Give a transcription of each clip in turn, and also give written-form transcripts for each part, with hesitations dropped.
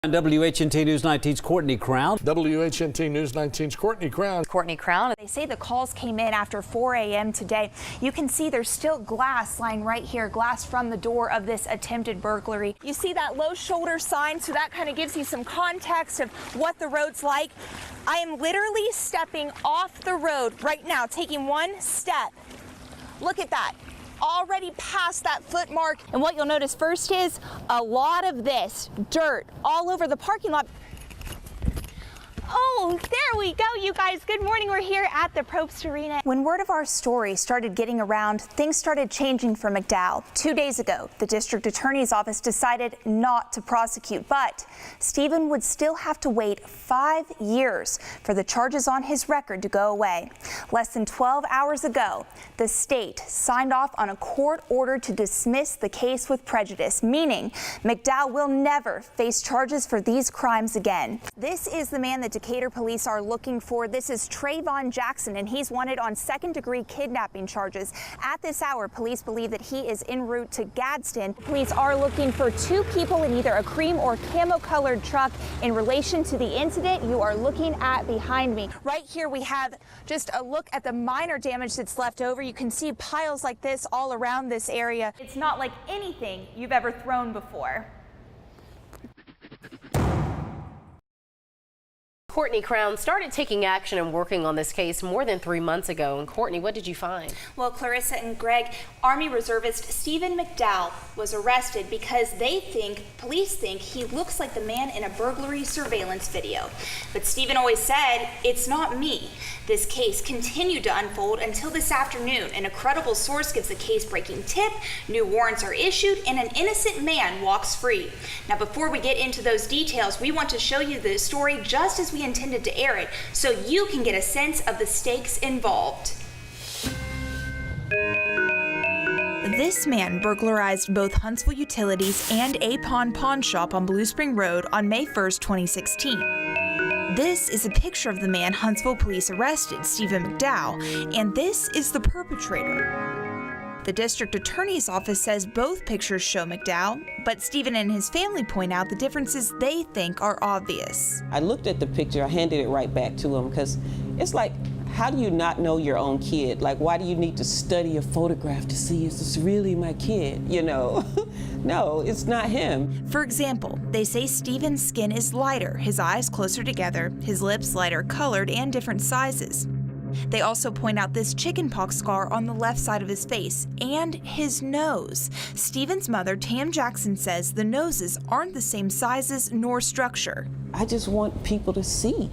WHNT News 19's Courtney Crown. WHNT News 19's Courtney Crown. Courtney Crown. They say the calls came in after 4 a.m. today. You can see there's still glass lying right here, glass from the door of this attempted burglary. You see that low shoulder sign, so that kind of gives you some context of what the road's like. I am literally stepping off the road right now, taking one step. Look at that. Already past that foot mark. And what you'll notice first is a lot of this dirt all over the parking lot. Oh, there we go, you guys. Good morning. We're here at the Probst Arena. When word of our story started getting around, things started changing for McDowell. 2 days ago, the district attorney's office decided not to prosecute, but Stephen would still have to wait 5 years for the charges on his record to go away. Less than 12 hours ago, the state signed off on a court order to dismiss the case with prejudice, meaning McDowell will never face charges for these crimes again. This is the man that Decatur police are looking for. This is Trayvon Jackson, and he's wanted on second-degree kidnapping charges. At this hour, police believe that he is en route to Gadsden. Police are looking for 2 people in either a cream or camo-colored truck. In relation to the incident you are looking at behind me. Right here we have just a look at the minor damage that's left over. You can see piles like this all around this area. It's not like anything you've ever thrown before. Courtney Crown started taking action and working on this case more than 3 months ago. And Courtney, what did you find? Well, Clarissa and Greg, Army reservist Stephen McDowell was arrested because police think he looks like the man in a burglary surveillance video. But Stephen always said, "It's not me." This case continued to unfold until this afternoon, and a credible source gives the case-breaking tip, new warrants are issued, and an innocent man walks free. Now, before we get into those details, we want to show you the story just as we intended to air it, so you can get a sense of the stakes involved. This man burglarized both Huntsville Utilities and a pawn shop on Blue Spring Road on May 1st, 2016. This is a picture of the man Huntsville police arrested, Stephen McDowell, and this is the perpetrator. The district attorney's office says both pictures show McDowell, but Stephen and his family point out the differences they think are obvious. I looked at the picture, I handed it right back to him because it's like, how do you not know your own kid? Like, why do you need to study a photograph to see is this really my kid, you know? No, it's not him. For example, they say Stephen's skin is lighter, his eyes closer together, his lips lighter colored and different sizes. They also point out this chickenpox scar on the left side of his face and his nose. Stephen's mother, Tam Jackson, says the noses aren't the same sizes nor structure. I just want people to see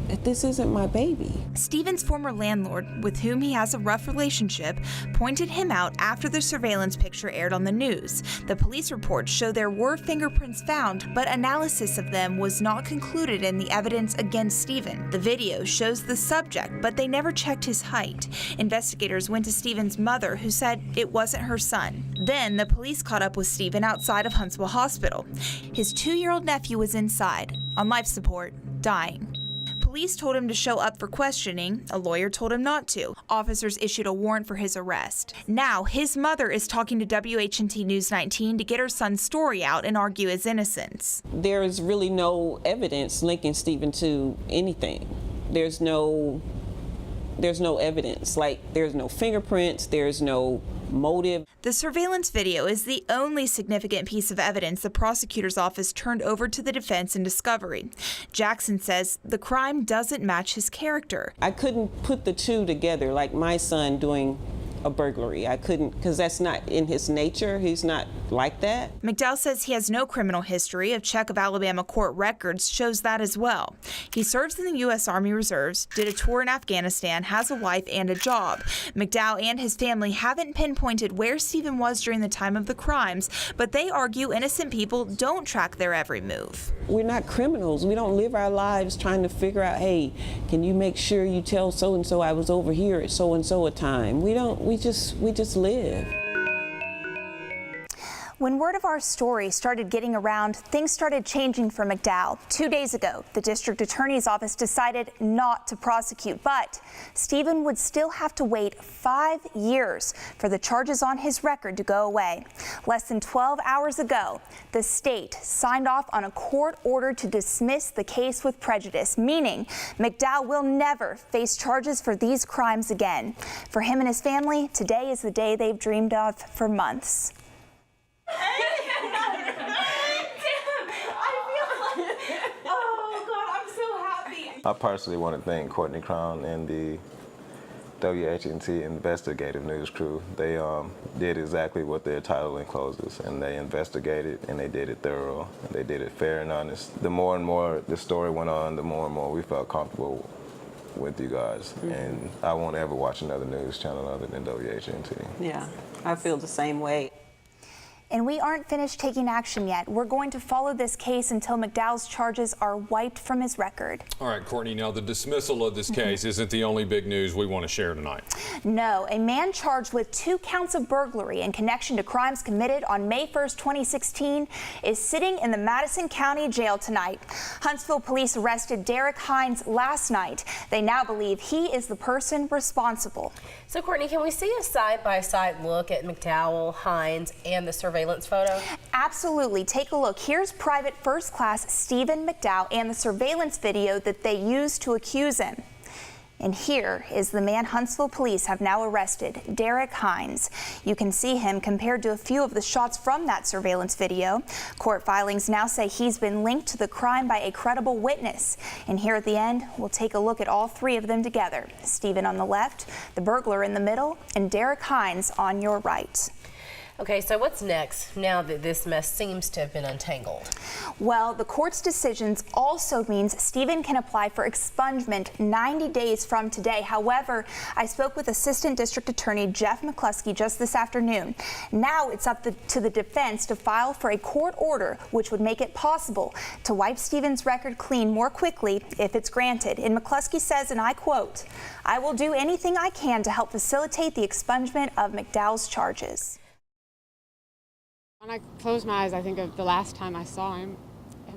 that this isn't my baby. Stephen's former landlord, with whom he has a rough relationship, pointed him out after the surveillance picture aired on the news. The police reports show there were fingerprints found, but analysis of them was not concluded in the evidence against Stephen. The video shows the subject, but they never checked his height. Investigators went to Stephen's mother, who said it wasn't her son. Then the police caught up with Stephen outside of Huntsville Hospital. His 2-year-old nephew was inside, on life support, dying. Police told him to show up for questioning. A lawyer told him not to. Officers issued a warrant for his arrest. Now, his mother is talking to WHNT News 19 to get her son's story out and argue his innocence. There is really no evidence linking Stephen to anything. There's no evidence. Like, there's no fingerprints, there's no motive. The surveillance video is the only significant piece of evidence the prosecutor's office turned over to the defense in discovery. Jackson says the crime doesn't match his character. I couldn't put the two together, like my son doing a burglary. I couldn't, because that's not in his nature. He's not like that. McDowell says he has no criminal history. A check of Alabama court records shows that as well. He serves in the U.S. Army Reserves, did a tour in Afghanistan, has a wife and a job. McDowell and his family haven't pinpointed where Stephen was during the time of the crimes, but they argue innocent people don't track their every move. We're not criminals. We don't live our lives trying to figure out, hey, can you make sure you tell so-and-so I was over here at so-and-so a time? We just live. When word of our story started getting around, things started changing for McDowell. 2 days ago, the district attorney's office decided not to prosecute, but Stephen would still have to wait 5 years for the charges on his record to go away. Less than 12 hours ago, the state signed off on a court order to dismiss the case with prejudice, meaning McDowell will never face charges for these crimes again. For him and his family, today is the day they've dreamed of for months. I personally want to thank Courtney Crown and the WHNT investigative news crew. They did exactly what their title encloses, and they investigated and they did it thorough and they did it fair and honest. The more and more the story went on, the more and more we felt comfortable with you guys. And I won't ever watch another news channel other than WHNT. Yeah, I feel the same way. And we aren't finished taking action yet. We're going to follow this case until McDowell's charges are wiped from his record. All right, Courtney, now the dismissal of this case isn't the only big news we want to share tonight. No, a man charged with 2 counts of burglary in connection to crimes committed on May 1st, 2016 is sitting in the Madison County Jail tonight. Huntsville police arrested Derek Hines last night. They now believe he is the person responsible. So, Courtney, can we see a side-by-side look at McDowell, Hines, and the surveillance photo? Absolutely. Take a look. Here's Private First Class Stephen McDowell and the surveillance video that they used to accuse him. And here is the man Huntsville police have now arrested, Derek Hines. You can see him compared to a few of the shots from that surveillance video. Court filings now say he's been linked to the crime by a credible witness. And here at the end, we'll take a look at all 3 of them together. Stephen on the left, the burglar in the middle, and Derek Hines on your right. Okay, so what's next now that this mess seems to have been untangled? Well, the court's decisions also means Stephen can apply for expungement 90 days from today. However, I spoke with Assistant District Attorney Jeff McCluskey just this afternoon. Now it's up to the defense to file for a court order which would make it possible to wipe Stephen's record clean more quickly if it's granted. And McCluskey says, and I quote, "I will do anything I can to help facilitate the expungement of McDowell's charges." When I close my eyes, I think of the last time I saw him, and,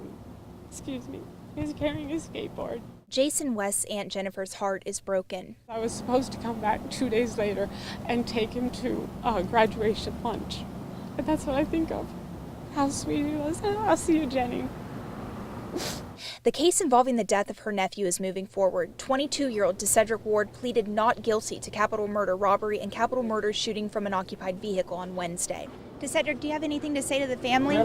excuse me, he was carrying a skateboard. Jason West's Aunt Jennifer's heart is broken. I was supposed to come back 2 days later and take him to graduation lunch. And that's what I think of, how sweet he was. I'll see you, Jenny. The case involving the death of her nephew is moving forward. 22-year-old DeCedric Ward pleaded not guilty to capital murder, robbery, and capital murder shooting from an occupied vehicle on Wednesday. DeCedric, do you have anything to say to the family?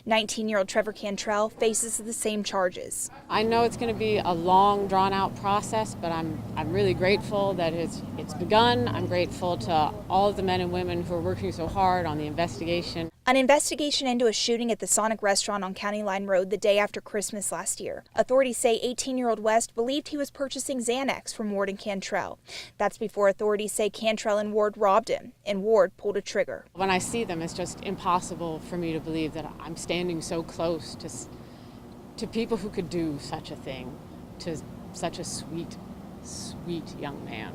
19-year-old Trevor Cantrell faces the same charges. I know it's going to be a long, drawn-out process, but I'm really grateful that it's begun. I'm grateful to all of the men and women who are working so hard on the investigation. An investigation into a shooting at the Sonic restaurant on County Line Road the day after Christmas last year. Authorities say 18-year-old West believed he was purchasing Xanax from Ward and Cantrell. That's before authorities say Cantrell and Ward robbed him, and Ward pulled a trigger. When I see them, it's just impossible for me to believe that I'm standing so close to people who could do such a thing, to such a sweet, sweet young man.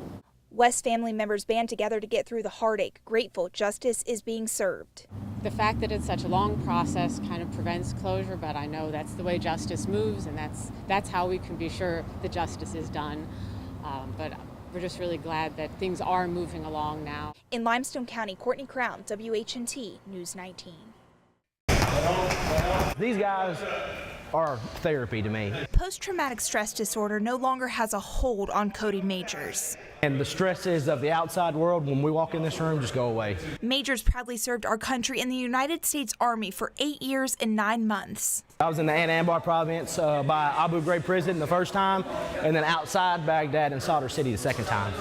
West family members band together to get through the heartache, grateful justice is being served. The fact that it's such a long process kind of prevents closure, but I know that's the way justice moves, and that's how we can be sure that justice is done. But we're just really glad that things are moving along now. In Limestone County, Courtney Crown, WHNT News 19. These guys are therapy to me. Post-traumatic stress disorder no longer has a hold on Cody Majors. And the stresses of the outside world, when we walk in this room, just go away. Majors proudly served our country in the United States Army for 8 years and 9 months. I was in the Anbar province by Abu Ghraib prison the first time, and then outside Baghdad and Sadr City the second time.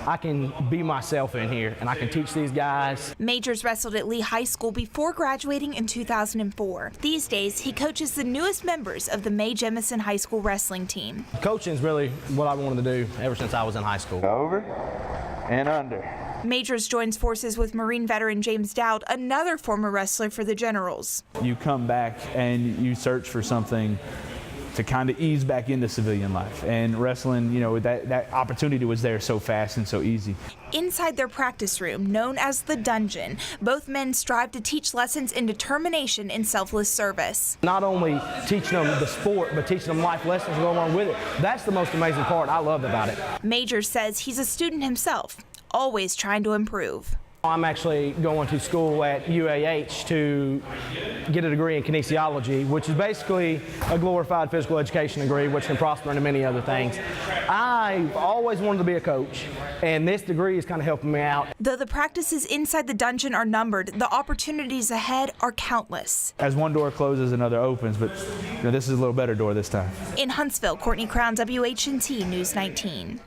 I can be myself in here, and I can teach these guys. Majors wrestled at Lee High School before graduating in 2004. These days, he coaches the newest members of the Mae Jemison High School wrestling team. Coaching is really what I wanted to do ever since I was in high school. Over and under. Majors joins forces with Marine veteran James Dowd, another former wrestler for the Generals. You come back and you search for something to kind of ease back into civilian life. And wrestling, you know, that opportunity was there so fast and so easy. Inside their practice room, known as the dungeon, both men strive to teach lessons in determination and selfless service. Not only teaching them the sport, but teaching them life lessons to go along with it. That's the most amazing part I loved about it. Major says he's a student himself, always trying to improve. I'm actually going to school at UAH to get a degree in kinesiology, which is basically a glorified physical education degree, which can prosper into many other things. I've always wanted to be a coach, and this degree is kind of helping me out. Though the practices inside the dungeon are numbered, the opportunities ahead are countless. As one door closes, another opens, but you know, this is a little better door this time. In Huntsville, Courtney Crown, WHNT News 19.